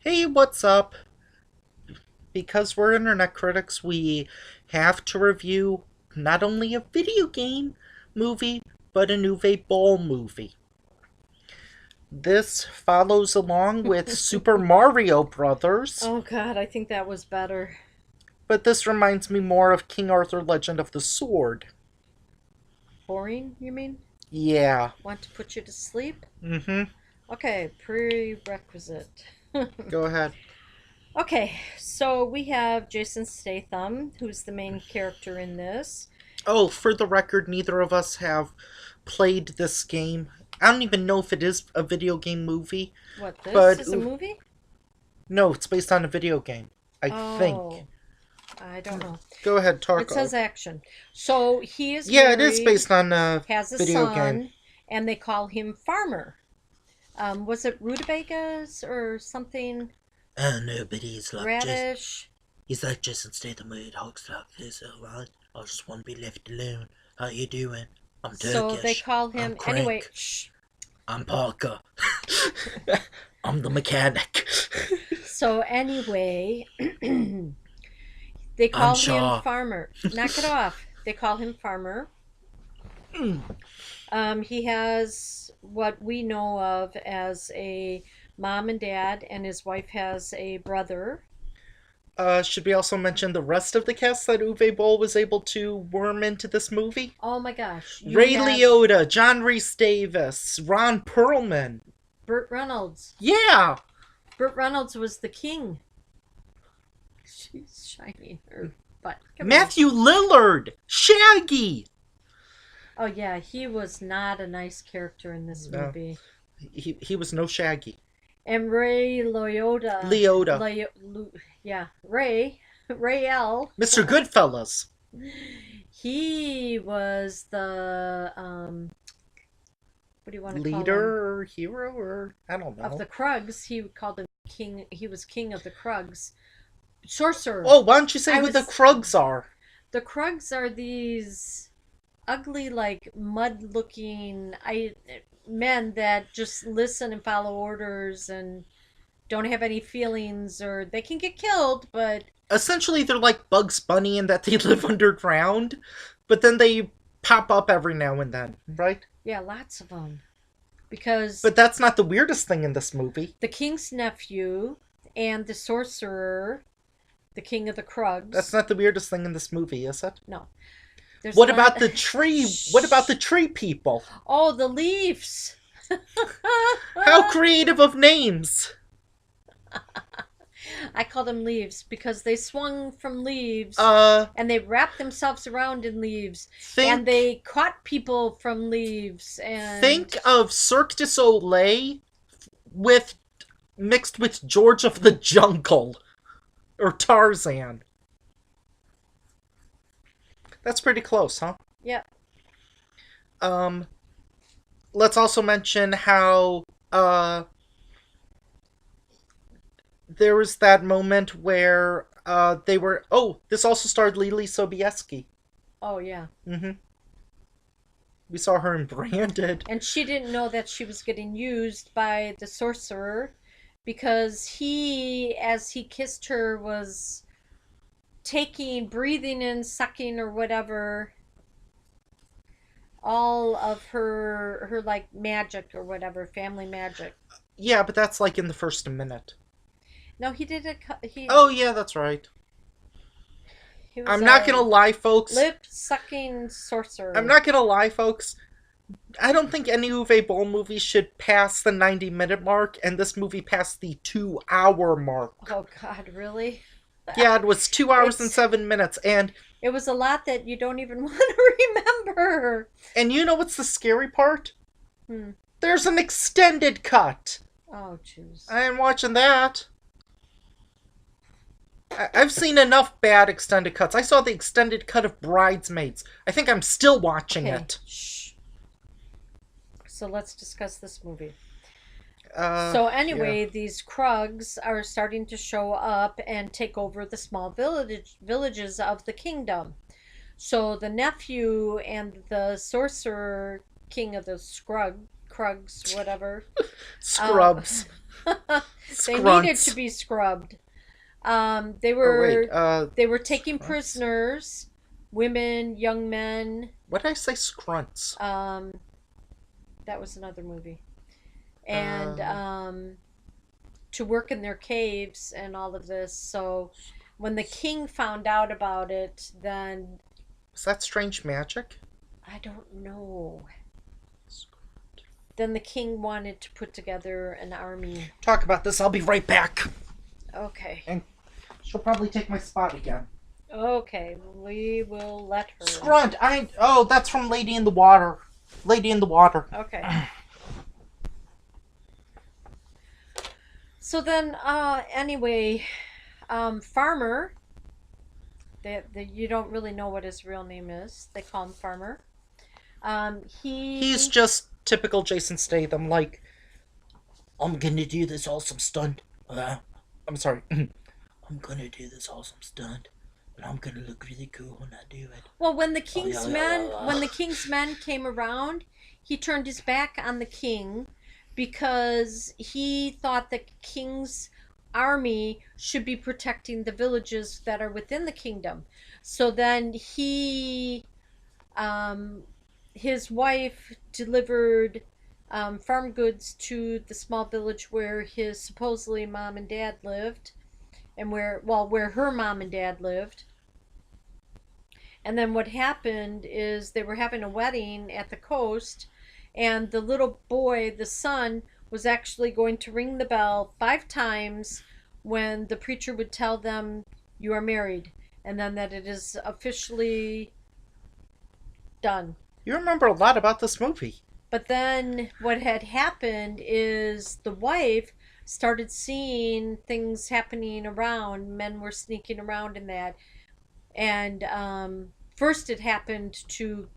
Hey, what's up? Because we're internet critics, we have to review not only a video game movie, but an Uwe Boll movie. This follows along with Super Mario Brothers, Oh God, I think that was better. but this reminds me more of King Arthur Legend of the Sword. Boring, you mean? Yeah. Want to put you to sleep? Mm-hmm. Okay, prerequisite. Go ahead. Okay, so we have Jason Statham, who's the main character in this. Oh, for the record, neither of us have played this game. I don't even know if it is a video game movie, What, this but is a movie? no, it's based on a video game. I think. Oh, I don't know. Go ahead, It talk. says action. So he is Yeah, it is married, based on a has a video game. son, and they call him Farmer. Was it rutabagas or something? No, but he's like Radish? Jason Statham with talks like this, alright? I just want to be left alone. How you doing? I'm So they Turkish. call I'm him anyway. Crank. Shh. I'm Parker. I'm the mechanic. So anyway, they I'm call him Shaw. Farmer. Knock it off. They call him Farmer. He has what we know of as a mom and dad, and his wife has a brother. Should we also mention the rest of the cast that Uwe Boll was able to worm into this movie? Oh my gosh, you Ray have Liotta, John Rhys Davis, Ron Perlman. Burt Reynolds. Yeah! Burt Reynolds was the king. She's shining her butt. Come here. Matthew Lillard! Shaggy! Oh yeah, he was not a nice character in this No. movie. He was no Shaggy. And Ray Liotta. Leota. Yeah, Ray L. Mr. Goodfellas. He was the what do you want to call him? Leader or hero or I don't Of know. the Krugs. He called him king. He was king of the Krugs. Sorcerer. Oh, why don't you say I who the was Krugs are? The Krugs are these ugly, like mud-looking men that just listen and follow orders and don't have any feelings, or they can get killed, but Essentially, they're like Bugs Bunny in that they live underground, but then they pop up every now and then, right? yeah, lots of them. Because But that's not the weirdest thing in this movie. the king's nephew and the sorcerer, the king of the Krugs. That's not the weirdest thing in this movie, is it? No. There's What a about lot. the tree? What about the tree people? Oh, the leaves. How creative of names! I call them leaves because they swung from leaves Uh, and they wrapped themselves around in leaves and think they caught people from leaves and think of Cirque du Soleil with mixed with George of the Jungle or Tarzan. That's pretty close, huh? yeah. Um, let's also mention how there was that moment where they were. Oh, this also starred Lily Sobieski. Oh yeah. Mm-hmm. We saw her in Branded. And she didn't know that she was getting used by the sorcerer because he, as he kissed her, was breathing in, sucking or whatever, all of her like magic or whatever, family magic. Yeah, but that's like in the first minute. No, he did it. Oh yeah, that's right. He was I'm not gonna a lie, folks. lip sucking sorcerer. I'm not gonna lie, folks. I don't think any Uwe Boll movie should pass the 90-minute mark, and this movie passed the 2-hour mark. Oh God, really? Yeah, it was 2 hours and It's 7 minutes, it was a lot that you don't even want to remember. and you know what's the scary part? Hmm. There's an extended cut. Oh, jeez. I am watching that. I've seen enough bad extended cuts. I saw the extended cut of Bridesmaids. I think I'm still watching Okay. it. Shh. So let's discuss this movie. Uh, So yeah. anyway, these Krugs are starting to show up and take over the small villages of the kingdom. So the nephew and the sorcerer king of the Krugs, whatever, um, Scrubs. They needed Scrunts. to be scrubbed. They Oh wait, were taking Scrunts. prisoners, women, young men. What did I say? Scrunts. Um, that was another movie. And Uh, to work in their caves and all of this. So when the king found out about it, then is that Strange Magic? I don't know. Then the king wanted to put together an army. Talk about this. I'll be right back. Okay. And she'll probably take my spot again. Okay, we will let her. Scrunt. Oh, that's from Lady in the Water. Lady in the Water. Okay. So then, anyway, Farmer. You don't really know what his real name is. They call him Farmer. He's just typical Jason Statham. Like, I'm gonna do this awesome stunt. I'm sorry. I'm gonna do this awesome stunt, but I'm gonna look really cool when I do it. Well, when the king's men came around, he turned his back on the king because he thought the king's army should be protecting the villages that are within the kingdom. So then his wife delivered farm goods to the small village where his supposedly mom and dad lived, and where her mom and dad lived. And then what happened is they were having a wedding at the coast, and the little boy, the son, was actually going to ring the bell 5 times when the preacher would tell them, "You are married," and then that it is officially done. You remember a lot about this movie. But then what had happened is the wife started seeing things happening around. Men were sneaking around in that. And first it happened to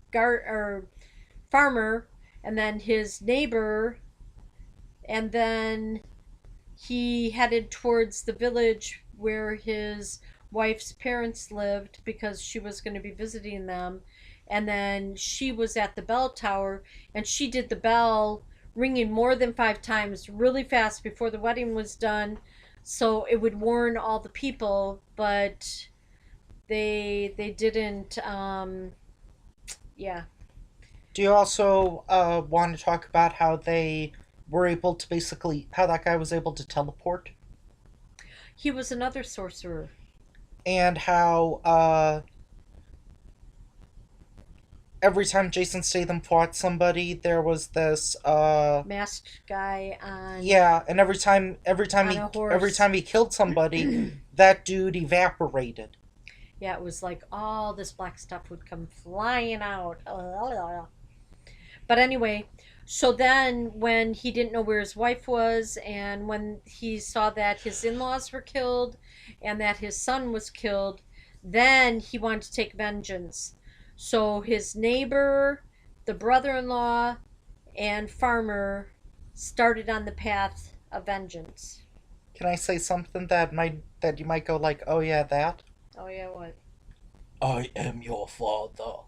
Farmer, and then his neighbor, and then he headed towards the village where his wife's parents lived because she was going to be visiting them. And then she was at the bell tower, and she did the bell ringing more than 5 times really fast before the wedding was done, so it would warn all the people. But they didn't. Yeah. Do you also want to talk about how they were able to how that guy was able to teleport? He was another sorcerer. And how every time Jason Statham fought somebody, there was this masked guy on. Yeah, and every time he killed somebody, that dude evaporated. Yeah, it was like all this black stuff would come flying out. But anyway, so then when he didn't know where his wife was, and when he saw that his in-laws were killed and that his son was killed, then he wanted to take vengeance. So his neighbor, the brother-in-law, and Farmer started on the path of vengeance. Can I say something that you might go like, "Oh yeah, that"? Oh yeah, what? I am your father.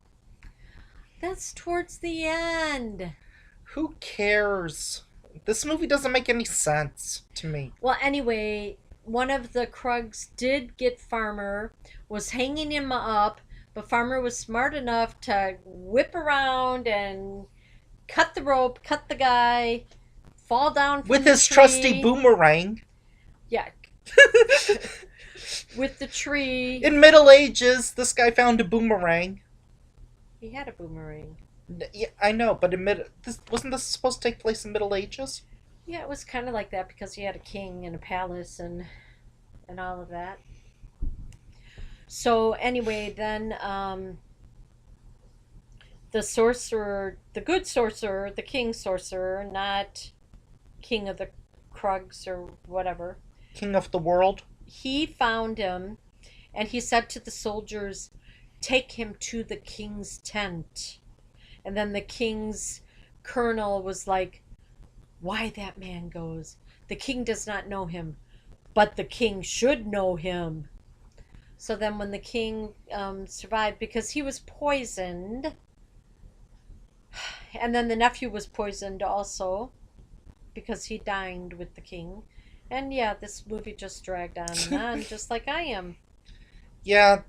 That's towards the end. Who cares? This movie doesn't make any sense to me. Well, anyway, one of the Krugs did get Farmer, was hanging him up, but Farmer was smart enough to whip around and cut the rope, cut the guy, fall down from with the his tree. trusty boomerang. Yeah. With the tree. In Middle Ages, this guy found a boomerang. He had a boomerang. Yeah, I know, but wasn't this supposed to take place in Middle Ages? Yeah, it was kind of like that because he had a king and a palace and all of that. So anyway, then the sorcerer, the good sorcerer, the king sorcerer, not king of the Krugs or whatever. King of the world. He found him, and he said to the soldiers, "Take him to the king's tent." And then the king's colonel was like, "Why that man goes? The king does not know him, but the king should know him." So then when the king survived, because he was poisoned, and then the nephew was poisoned also, because he dined with the king. And yeah, this movie just dragged on and on, just like I am. Yeah,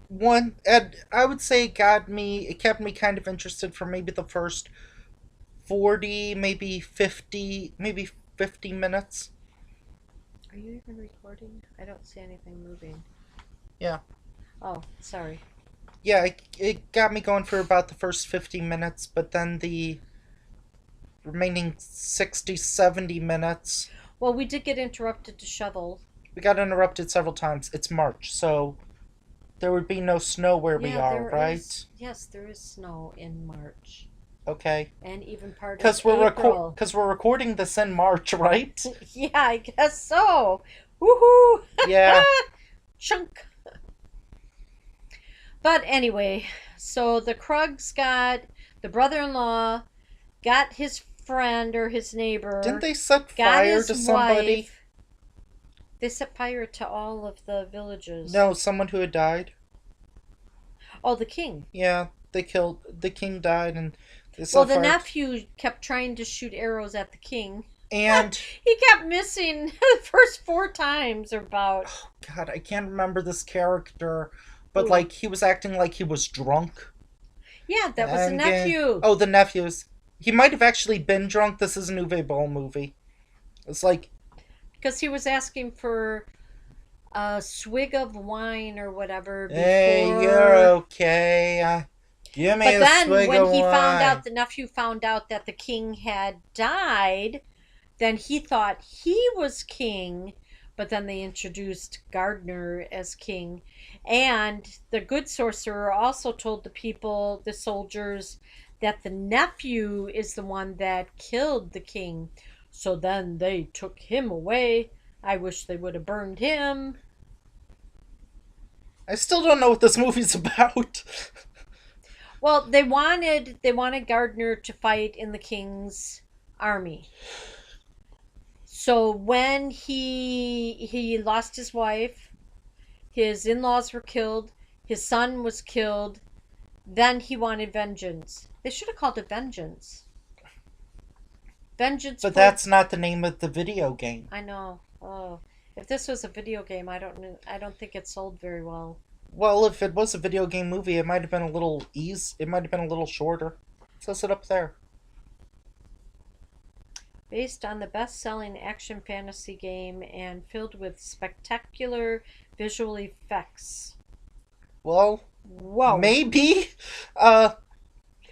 one, and I would say it kept me kind of interested for maybe the first 40, maybe 50 minutes. Are you even recording? I don't see anything moving. Yeah. Oh, sorry. Yeah, it got me going for about the first 50 minutes, but then the remaining 60, 70 minutes, Well, we did get interrupted to shovel. we got interrupted several times. It's March, so there would be no snow where we Yeah, are, there right? is. Yes, there is snow in March, Okay. and even part of Because April. we're recording this in March, right? Yeah, I guess so. Woohoo! Yeah. Chunk. But anyway, so the Krugs got the brother-in-law, got his friend or his neighbor, Didn't they set got fire his to somebody? wife. They set fire to all of the villages. No, someone who had died. Oh, the king. Yeah, the king died, and they set Well, the fire. nephew kept trying to shoot arrows at the king. And He kept missing the first 4 times or about. God, I can't remember this character, but Ooh. like he was acting like he was drunk. Yeah, that was the And, nephew. oh, the nephews. He might have actually been drunk. This is an Uwe Boll movie. It's like, Because he was asking for a swig of wine or whatever before. hey, you're okay. Give me But a then swig when of he found wine. out, the nephew found out that the king had died, then he thought he was king, but then they introduced Gardner as king. And the good sorcerer also told the people, the soldiers, that the nephew is the one that killed the king. So then they took him away. I wish they would have burned him. I still don't know what this movie's about. Well, they wanted Gardner to fight in the king's army. So when he lost his wife, his in-laws were killed, his son was killed, then he wanted vengeance. They should have called it Vengeance. Vengeance. But that's not the name of the video game. I know. Oh, if this was a video game, I don't think it sold very well. Well, if it was a video game movie, it might have been a little It might have been a little shorter. It says it up there. Based on the best-selling action fantasy game and filled with spectacular visual effects. Well, Whoa. maybe. Well,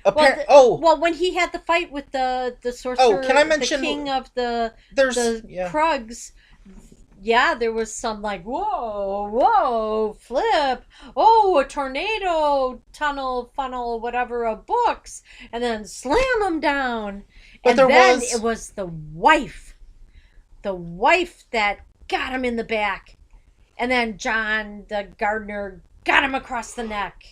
when he had the fight with the sorcerer, can I mention the king of the yeah. Krugs, yeah, there was some like, whoa, flip, oh, a tornado tunnel, funnel, whatever, of books, and then slam them down. But and then was... it was the wife that got him in the back. And then John, the gardener, got him across the neck.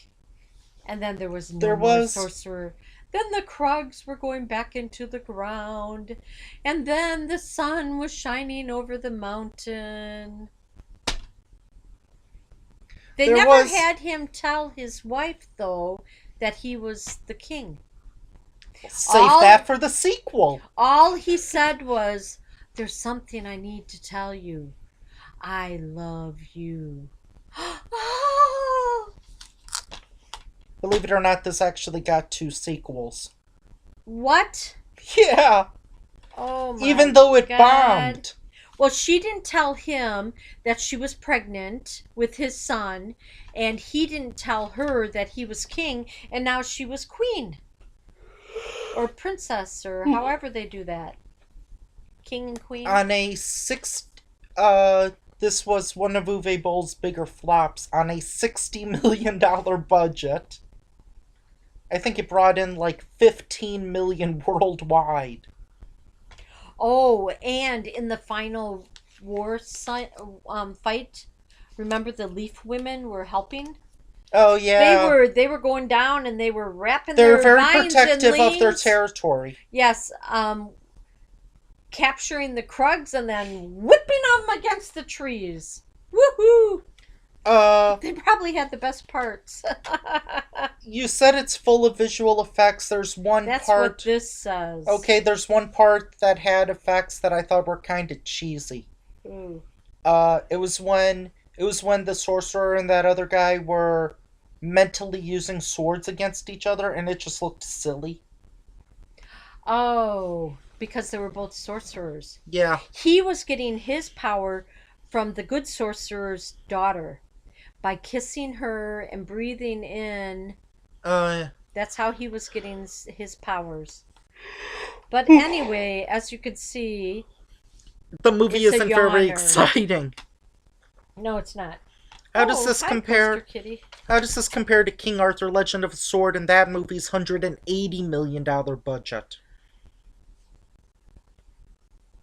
And then there was no more sorcerer. Then the Krugs were going back into the ground. And then the sun was shining over the mountain. They never had him tell his wife, though, that he was the king. Save that for the sequel. All he said was, "There's something I need to tell you. I love you." Believe it or not, this actually got 2 sequels. What? Yeah. Oh my Even though it God. bombed. Well, she didn't tell him that she was pregnant with his son, and he didn't tell her that he was king, and now she was queen. Or princess, or however they do that. King and queen. On a this was one of Uwe Boll's bigger flops. On a $60 million budget, I think it brought in like 15 million worldwide. Oh, and in the final war fight, remember the Leaf women were helping? Oh yeah, They were going down and they were wrapping they're their very vines protective and of their leaves. territory. Yes, capturing the Krugs and then whipping them against the trees. Woohoo! They probably had the best parts. You said it's full of visual effects. There's one That's part. what this says. Okay, there's one part that had effects that I thought were kind of cheesy. Ooh. It was when the sorcerer and that other guy were mentally using swords against each other, and it just looked silly. Oh, because they were both sorcerers. Yeah. He was getting his power from the good sorcerer's daughter by kissing her and breathing in. Uh. That's how he was getting his powers. But anyway, as you could see, The movie It's a isn't very yawner. exciting. no, it's not. How does this Hi, compare? Poster Kitty. How does this compare to King Arthur: Legend of the Sword and that movie's $180 million budget?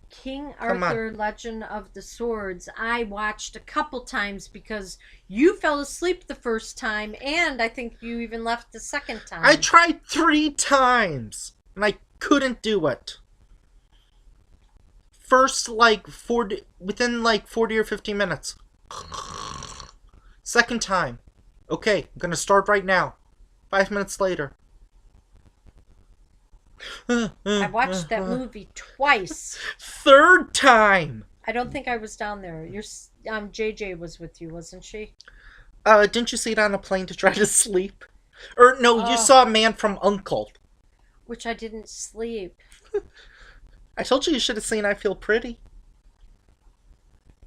King Come on. Arthur Legend of the Swords I watched a couple times because you fell asleep the first time and I think you even left the second time. I tried 3 times and I couldn't do it. First, within 40 or 50 minutes. Second time. Okay, I'm gonna start right now. 5 minutes later. I watched that movie twice. Third time. I don't think I was down there. JJ was with you, wasn't she? Didn't you see it on a plane to try to sleep? Or no, you Oh. saw Man from U.N.C.L.E. Which I didn't sleep. I told you should have seen I Feel Pretty.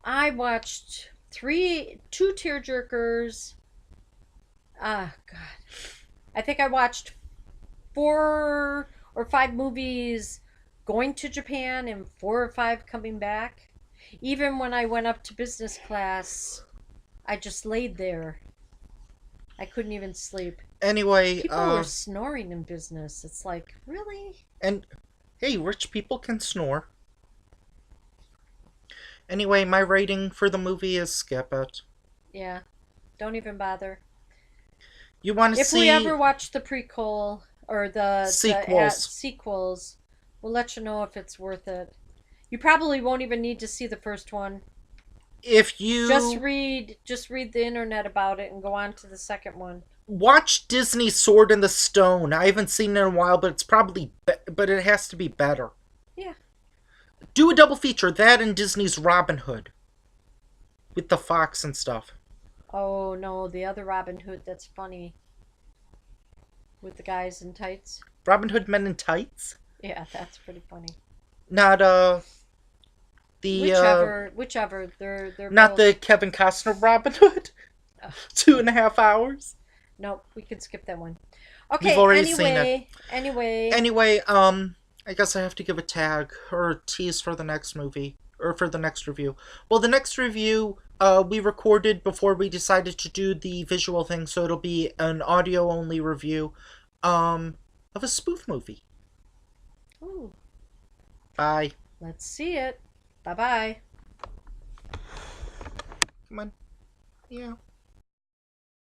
I watched two tearjerkers. Ah, God. I think I watched 4 or 5 movies going to Japan and 4 or 5 coming back. Even when I went up to business class, I just laid there. I couldn't even sleep. Anyway, People were snoring in business. It's like, really? and hey, rich people can snore. Anyway, my rating for the movie is skip it. Yeah. Don't even bother. You want to If see we ever watch the prequel or the Sequels. sequels, we'll let you know if it's worth it. You probably won't even need to see the first one. if you Just read the internet about it and go on to the second one. watch Disney Sword in the Stone. I haven't seen it in a while, but it's probably but it has to be better. Yeah. Do a double feature, that and Disney's Robin Hood. With the fox and stuff. Oh no, the other Robin Hood that's funny. With the guys in tights. Robin Hood Men in Tights? Yeah, that's pretty funny. Not Whichever. They're not both... the Kevin Costner Robin Hood. Oh. 2.5 hours. Nope, we can skip that one. Okay, We've already seen it. Anyway, I guess I have to give a tag or a tease for the next movie or for the next review. Well, the next review we recorded before we decided to do the visual thing, so it'll be an audio only review of a spoof movie. ooh, Bye. let's see it. Bye-bye. Come on. Yeah.